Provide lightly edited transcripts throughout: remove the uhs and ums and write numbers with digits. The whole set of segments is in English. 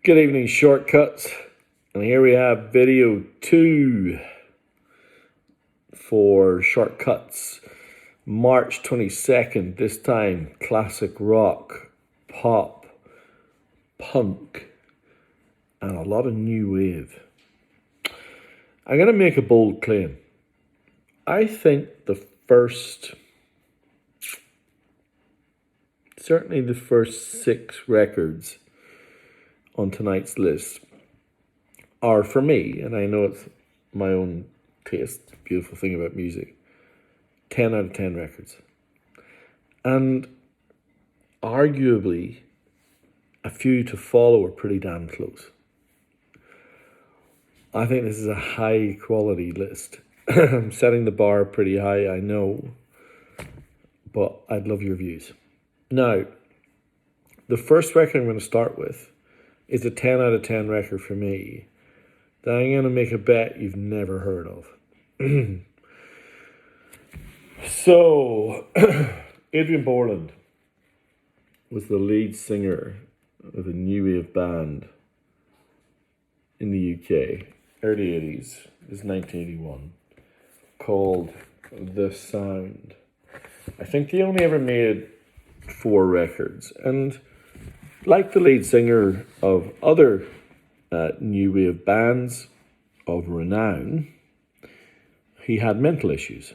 Good evening, Shortcuts. And here we have video 2 for Shortcuts. March 22nd, this time classic rock, pop, punk, and a lot of new wave. I'm going to make a bold claim. I think certainly the first 6 records on tonight's list are, for me, and I know it's my own taste, beautiful thing about music, 10 out of 10 records. And arguably, a few to follow are pretty damn close. I think this is a high quality list. I'm setting the bar pretty high, I know, but I'd love your views. Now, the first record I'm going to start with is a 10 out of 10 record for me that I'm going to make a bet you've never heard of. So, Adrian Borland was the lead singer of a new wave band in the UK, early 80s, it was 1981, called The Sound. I think they only ever made 4 records, and like the lead singer of other new wave bands of renown, he had mental issues.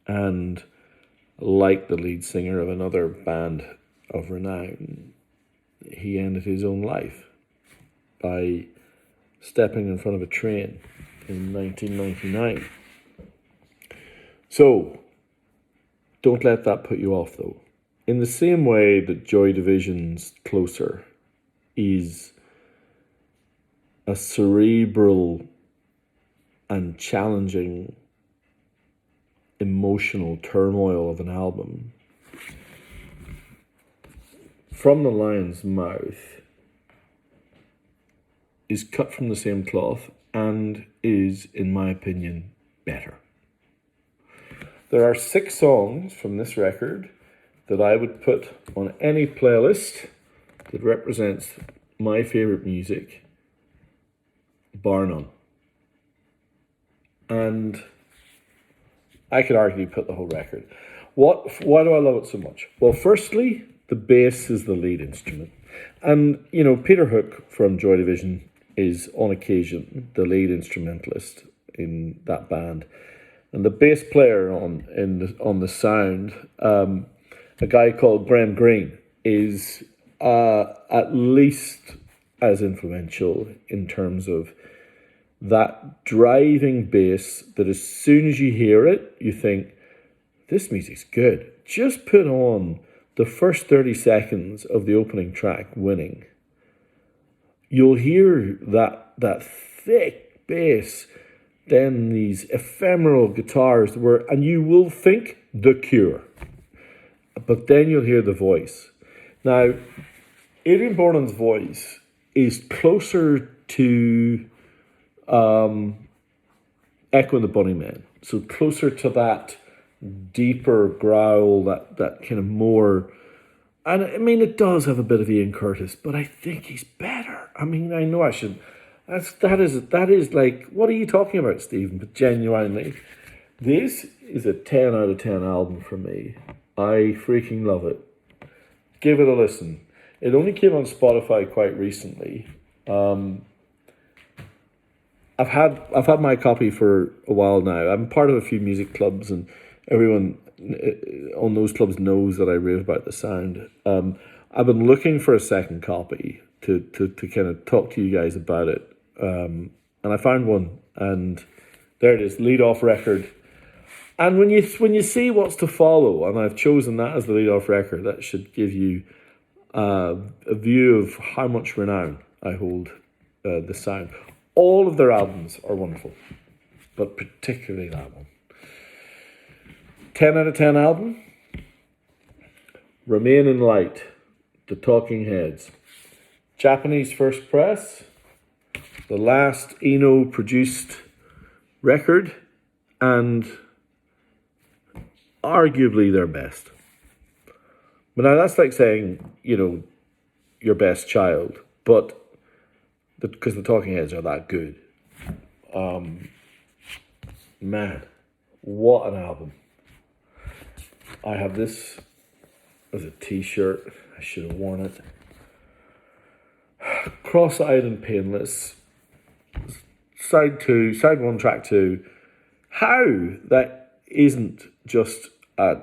And like the lead singer of another band of renown, he ended his own life by stepping in front of a train in 1999. So, don't let that put you off though. In the same way that Joy Division's Closer is a cerebral and challenging emotional turmoil of an album, From the Lion's Mouth is cut from the same cloth and is, in my opinion, better. There are 6 songs from this record that I would put on any playlist that represents my favourite music, bar none. And I could argue put the whole record. Why do I love it so much? Well, firstly, the bass is the lead instrument. And, you know, Peter Hook from Joy Division is, on occasion, the lead instrumentalist in that band. And the bass player on the Sound, a guy called Graham Greene, is at least as influential in terms of that driving bass that as soon as you hear it, you think, this music's good. Just put on the first 30 seconds of the opening track, Winning. You'll hear that thick bass, then these ephemeral guitars, and you will think The Cure. But then you'll hear the voice. Now, Adrian Borland's voice is closer to Echo and the Bunnymen. So closer to that deeper growl, that kind of more... And I mean, it does have a bit of Ian Curtis, but I think he's better. I mean, I know I should... That is like, what are you talking about, Stephen? But genuinely, this is a 10 out of 10 album for me. I freaking love it. Give it a listen. It only came on Spotify quite recently. I've had my copy for a while now. I'm part of a few music clubs, and everyone on those clubs knows that I rave about the Sound. I've been looking for a second copy to kind of talk to you guys about it. And I found one, and there it is, lead off record. And when you see what's to follow, and I've chosen that as the lead off record, that should give you a view of how much renown I hold the Sound. All of their albums are wonderful, but particularly that one. 10 out of 10 album, Remain in Light, The Talking Heads. Japanese first press, the last Eno produced record, and arguably their best. But now that's like saying, you know, your best child. But because the Talking Heads are that good. Man, what an album. I have this as a t-shirt. I should have worn it. Cross-Eyed and Painless. Side 1, track 2. How that isn't just an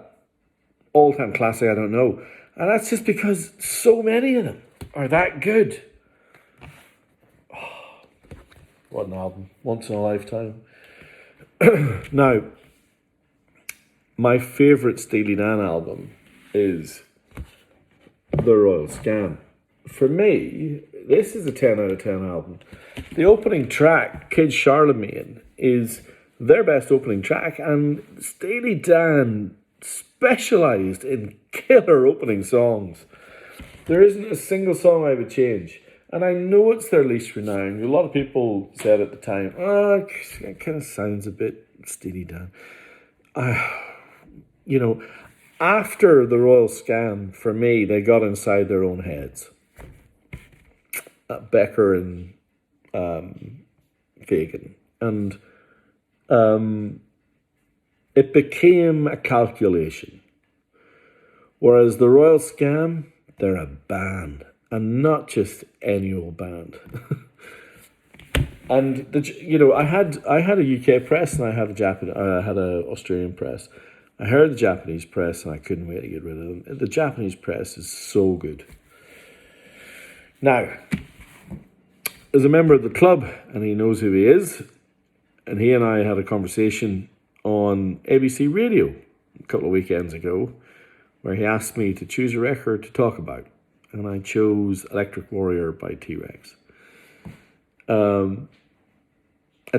all-time classic, I don't know. And that's just because so many of them are that good. Oh, what an album. Once in a lifetime. Now, my favourite Steely Dan album is The Royal Scam. For me, this is a 10 out of 10 album. The opening track, Kid Charlemagne, is their best opening track, and Steely Dan specialised in killer opening songs. There isn't a single song I would change. And I know it's their least renowned. A lot of people said at the time, it kind of sounds a bit Steely Dan. After The Royal Scam, for me, they got inside their own heads. Becker and Fagan. And it became a calculation. Whereas The Royal Scam, they're a band. And not just any old band. And I had a UK press and I had a Australian press. I heard the Japanese press and I couldn't wait to get rid of them. The Japanese press is so good. Now, as a member of the club, and he knows who he is, and he and I had a conversation on ABC Radio a couple of weekends ago, where he asked me to choose a record to talk about. And I chose Electric Warrior by T-Rex. A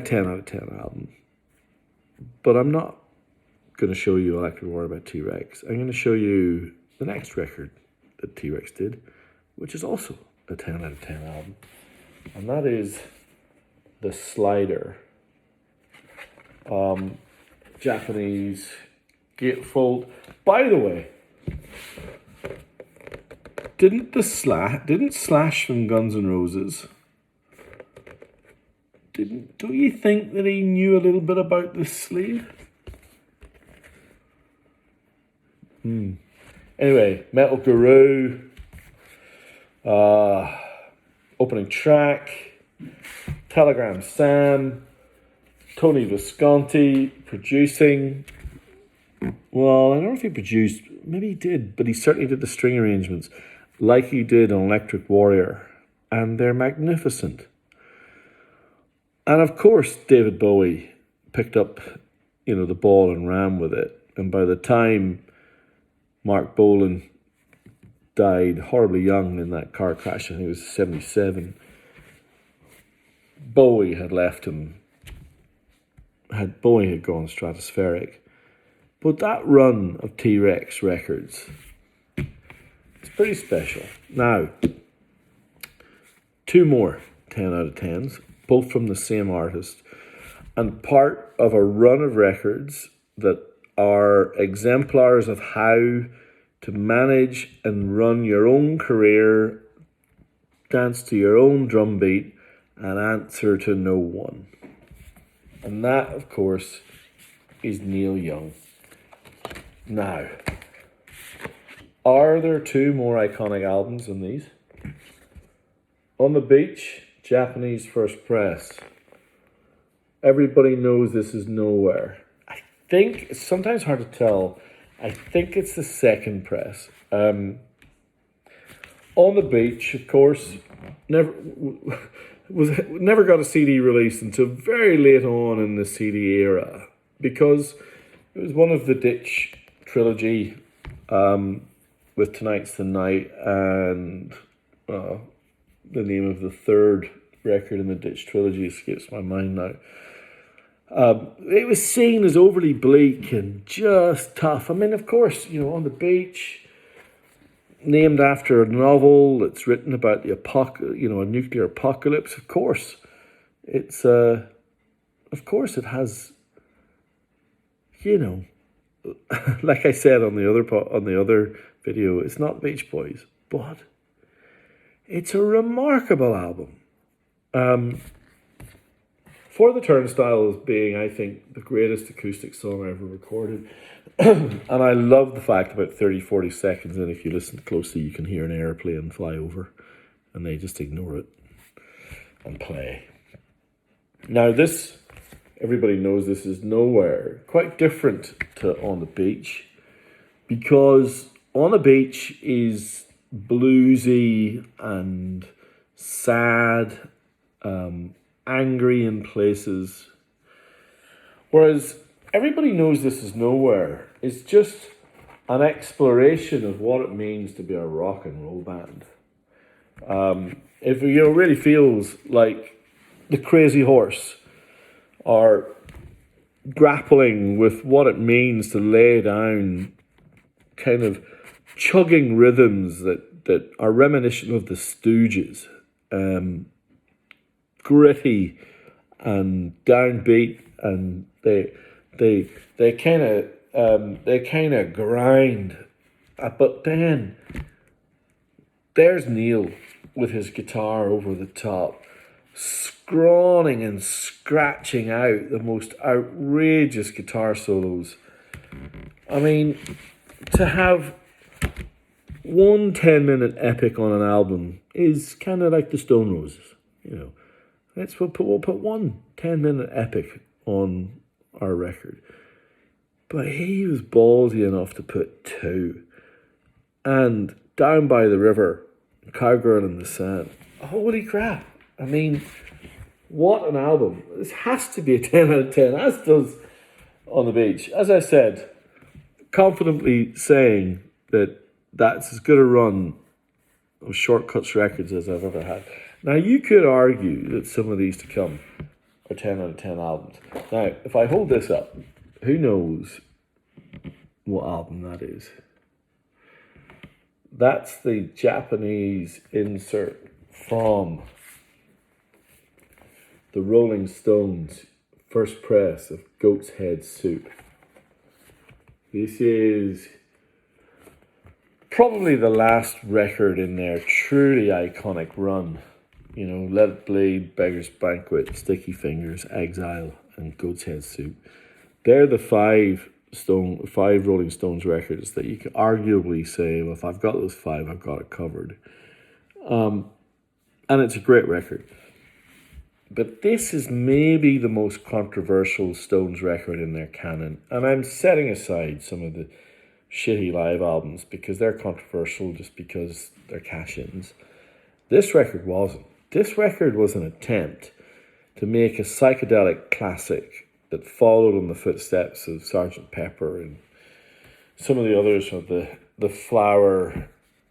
10 out of 10 album. But I'm not going to show you Electric Warrior by T-Rex. I'm going to show you the next record that T-Rex did, which is also a 10 out of 10 album. And that is The Slider. Japanese gatefold. By the way, Didn't Slash from Guns N' Roses? Don't you think that he knew a little bit about this sleeve? Anyway, Metal Guru, opening track, Telegram Sam, Tony Visconti producing. Well, I don't know if he produced, maybe he did, but he certainly did the string arrangements, like he did on Electric Warrior, and they're magnificent. And of course, David Bowie picked up, the ball and ran with it. And by the time Mark Bolan died horribly young in that car crash, I think he was 77, Bowie had left him. Bowie had gone stratospheric. But that run of T-Rex records, it's pretty special. Now, 2 more 10 out of 10s, both from the same artist, and part of a run of records that are exemplars of how to manage and run your own career, dance to your own drum beat, and answer to no one. And that, of course, is Neil Young. Now, are there 2 more iconic albums than these? On the Beach, Japanese First Press. Everybody knows this is Nowhere. I think, it's sometimes hard to tell, I think it's the second press. On the Beach, of course, never got a CD release until very late on in the CD era, because it was one of the Ditch trilogy, with Tonight's the Night and the name of the third record in the Ditch trilogy escapes my mind now. It was seen as overly bleak and just tough. I mean, of course, On the Beach, named after a novel that's written about the a nuclear apocalypse. Of course, it has, like I said on the other video, it's not Beach Boys, but it's a remarkable album. For the Turnstiles being, I think, the greatest acoustic song ever recorded. And I love the fact about 30, 40 seconds, and if you listen closely, you can hear an airplane fly over, and they just ignore it and play. Now this, everybody knows this is Nowhere, quite different to On the Beach, because On the Beach is bluesy and sad, angry in places, whereas Everybody Knows This Is Nowhere is just an exploration of what it means to be a rock and roll band. It really feels like the Crazy Horse are grappling with what it means to lay down kind of chugging rhythms that are reminiscent of the Stooges, gritty and downbeat, and they kind of grind, but then there's Neil with his guitar over the top, scrawning and scratching out the most outrageous guitar solos. I mean, to have one 10-minute epic on an album is kind of like the Stone Roses, We'll put one 10-minute epic on our record. But he was ballsy enough to put two. And Down by the River, Cowgirl in the Sand. Holy crap. I mean, what an album. This has to be a 10 out of 10, as does On the Beach. As I said, confidently saying that that's as good a run of Shortcuts Records as I've ever had. Now, you could argue that some of these to come are 10 out of 10 albums. Now, if I hold this up, who knows what album that is? That's the Japanese insert from the Rolling Stones' first press of Goat's Head Soup. This is probably the last record in their truly iconic run. Let It Bleed, Beggar's Banquet, Sticky Fingers, Exile, and Goat's Head Soup. They're the five Rolling Stones records that you could arguably say, well, if I've got those five, I've got it covered. And it's a great record. But this is maybe the most controversial Stones record in their canon. And I'm setting aside some of the shitty live albums because they're controversial just because they're cash-ins. This record wasn't. This record was an attempt to make a psychedelic classic that followed in the footsteps of Sgt. Pepper and some of the others of the Flower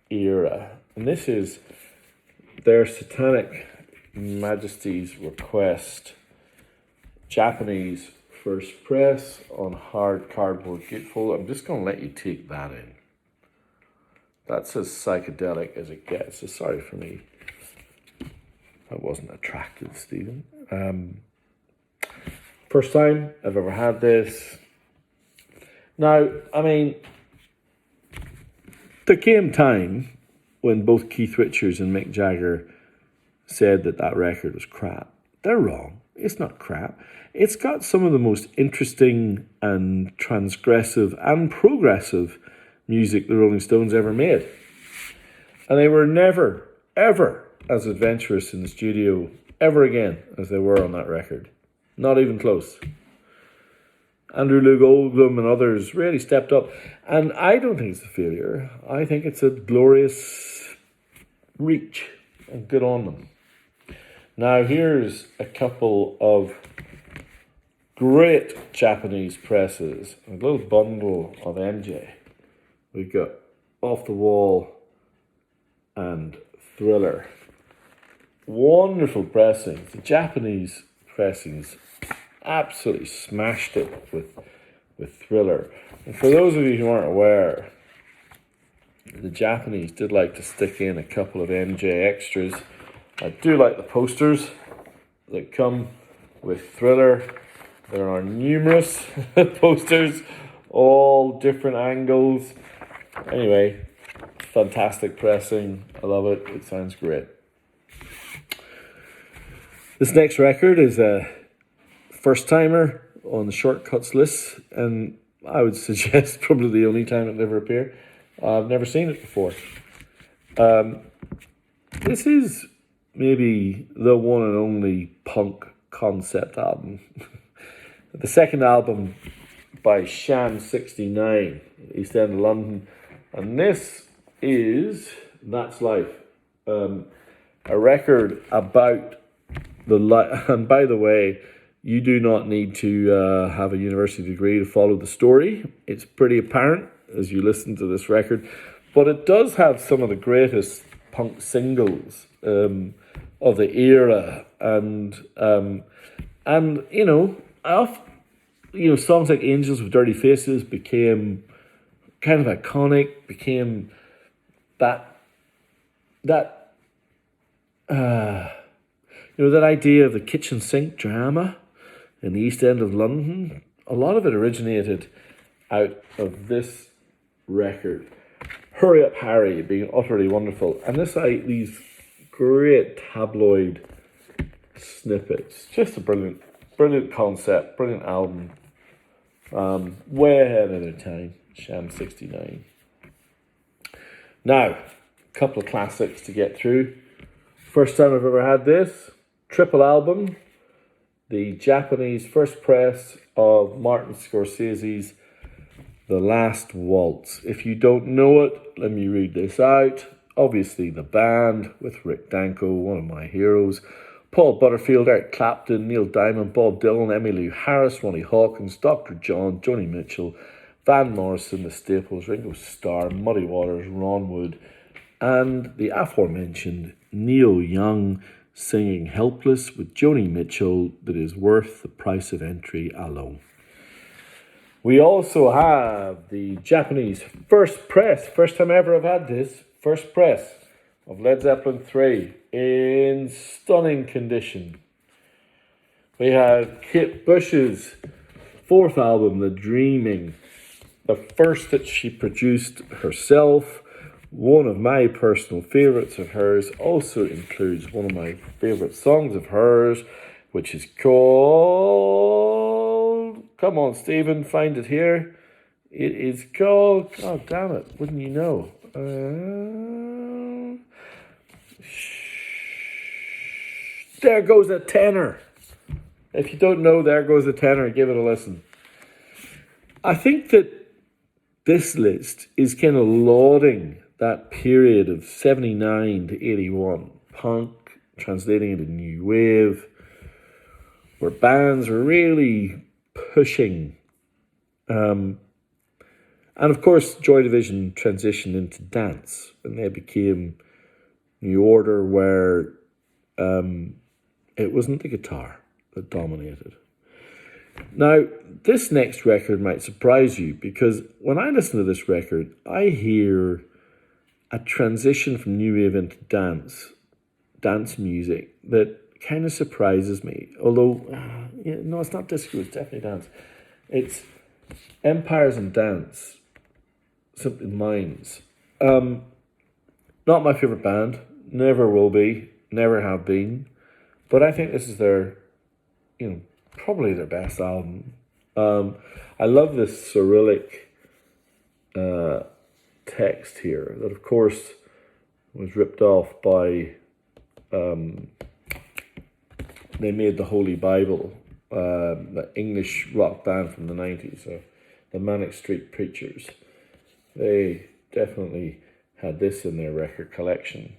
era. And this is their Satanic Majesty's Request Japanese first press on hard cardboard gatefold. I'm just going to let you take that in. That's as psychedelic as it gets. So sorry for me. That wasn't attractive, Stephen. First time I've ever had this. Now, I mean, there came time when both Keith Richards and Mick Jagger said that record was crap. They're wrong. It's not crap. It's got some of the most interesting and transgressive and progressive music the Rolling Stones ever made. And they were never, ever as adventurous in the studio ever again as they were on that record. Not even close. Andrew Loog Oldham and others really stepped up. And I don't think it's a failure. I think it's a glorious reach. And good on them. Now here's a couple of great Japanese presses. A little bundle of MJ. We've got Off the Wall and Thriller. Wonderful pressings. The Japanese pressings absolutely smashed it with Thriller. And for those of you who aren't aware, the Japanese did like to stick in a couple of MJ extras. I do like the posters that come with Thriller. There are numerous posters, all different angles. Anyway, fantastic pressing. I love it. It sounds great. This next record is a first timer on the shortcuts list, and I would suggest probably the only time it'll ever appear. I've never seen it before. This is maybe the one and only punk concept album. The second album by Sham 69, East End of London. And this is That's Life. A record about the life. And by the way, you do not need to have a university degree to follow the story. It's pretty apparent as you listen to this record. But it does have some of the greatest punk singles of the era. And you know, songs like Angels with Dirty Faces became kind of iconic, became that idea of the kitchen sink drama in the East End of London. A lot of it originated out of this record. Hurry Up Harry being utterly wonderful. And these great tabloid snippets. Just a brilliant concept, brilliant album. Way ahead of their time. Sham 69. Now, a couple of classics to get through. First time I've ever had this. Triple album. The Japanese first press of Martin Scorsese's The Last Waltz. If you don't know it, let me read this out. Obviously, the band with Rick Danko, one of my heroes. Paul Butterfield, Eric Clapton, Neil Diamond, Bob Dylan, Emmylou Harris, Ronnie Hawkins, Dr. John, Joni Mitchell, Van Morrison, The Staples, Ringo Starr, Muddy Waters, Ron Wood, and the aforementioned Neil Young singing Helpless with Joni Mitchell, that is worth the price of entry alone. We also have the Japanese first time ever I've had this, first press of Led Zeppelin 3 in stunning condition. We have Kate Bush's fourth album, The Dreaming, the first that she produced herself. One of my personal favourites of hers, also includes one of my favourite songs of hers, which is called... Come on, Stephen, find it here. It is called... God damn it, wouldn't you know? There Goes a Tenor. If you don't know There Goes a Tenor, give it a listen. I think that this list is kind of lauding that period of 79 to 81. Punk translating into new wave, where bands were really pushing. And of course, Joy Division transitioned into dance, and they became New Order, where it wasn't the guitar that dominated. Now, this next record might surprise you, because when I listen to this record, I hear a transition from new wave into dance music that kind of surprises me. Although, no, it's not disco, it's definitely dance. It's Empires and Dance, Simple Minds. Not my favourite band, never will be, never have been. But I think this is their, probably their best album. I love this Cyrillic text here that, of course, was ripped off by... they made the Holy Bible, the English rock band from the 90s, the Manic Street Preachers. They definitely had this in their record collection.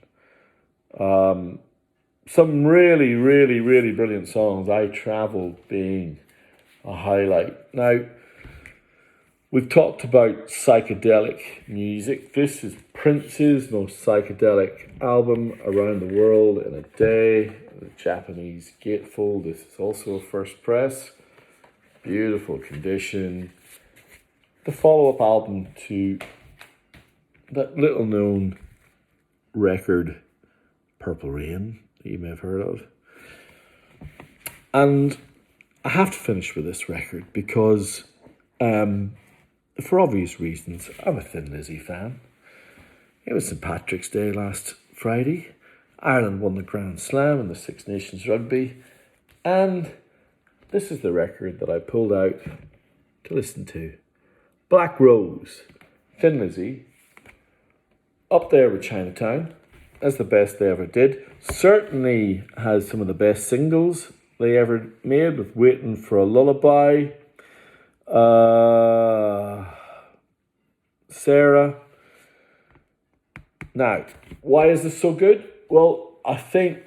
Some really, really, really brilliant songs. I Travel being a highlight. Now, we've talked about psychedelic music. This is Prince's most psychedelic album, Around the World in a Day, the Japanese gatefold. This is also a first press. Beautiful condition. The follow-up album to that little-known record, Purple Rain, that you may have heard of. And I have to finish with this record because, for obvious reasons, I'm a Thin Lizzy fan. It was St. Patrick's Day last Friday, Ireland won the Grand Slam in the Six Nations Rugby. And this is the record that I pulled out to listen to. Black Rose, Thin Lizzy, up there with Chinatown, as the best they ever did. Certainly has some of the best singles they ever made, with Waiting for a Lullaby, Sarah. Now, why is this so good? Well, I think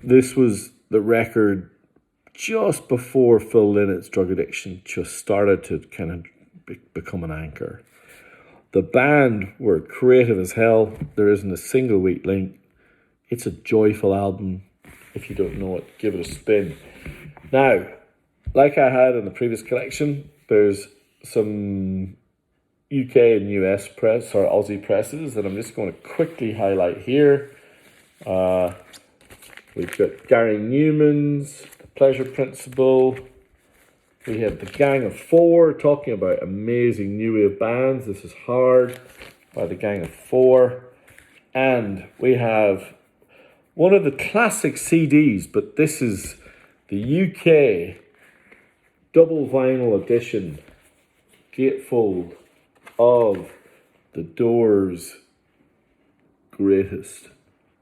this was the record just before Phil Lynnett's drug addiction just started to kind of become an anchor. The band were creative as hell. There isn't a single weak link. It's a joyful album. If you don't know it, give it a spin. Now, like I had in the previous collection, there's some UK and US press, or Aussie presses, that I'm just going to quickly highlight here. We've got Gary Newman's The Pleasure Principle. We have The Gang of Four, talking about amazing new wave bands. This is Hard by The Gang of Four. And we have one of the classic CDs, but this is the UK double vinyl edition, gatefold, of The Doors' greatest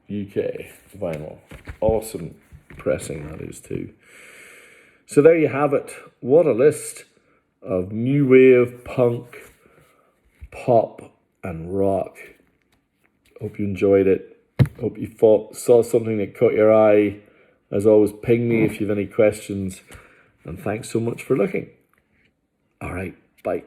UK vinyl. Awesome pressing that is too. So there you have it. What a list of new wave, punk, pop and rock. Hope you enjoyed it. Hope you saw something that caught your eye. As always, ping me if you have any questions. And thanks so much for looking. All right, bye.